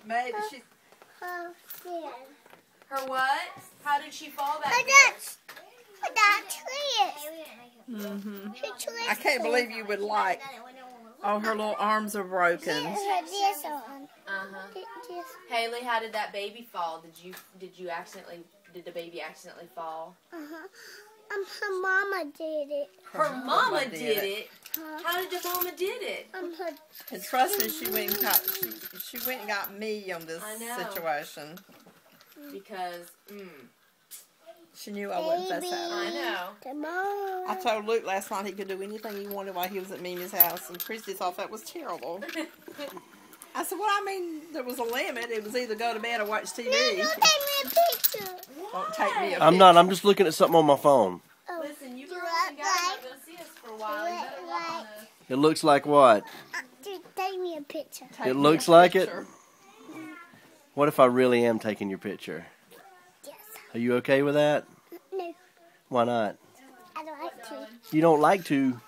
Maybe she. Her friend. Her what? How did she fall back Her there? that twist. I can't believe you would like. Oh, her little arms are broken. This on. Uh-huh. Haley, how did that baby fall? Did the baby accidentally fall? Her mama did it. Her mama did it? How did the mama did it? And trust me, she went and got me on this I know. situation. Because, She knew I wouldn't fuss at her. I know. Come on. I told Luke last night he could do anything he wanted while he was at Mimi's house, and Christy thought that was terrible. I said, well, I mean, there was a limit. It was either go to bed or watch TV. No, take me a picture. Don't take me a I'm not. I'm just looking at something on my phone. Listen, you girls and guys aren't going to see us for a while. You better walk on us. It looks like what? Take me a picture. It looks like it? What if I really am taking your picture? Yes. Are you okay with that? No, Why not? I don't like to. You don't like to?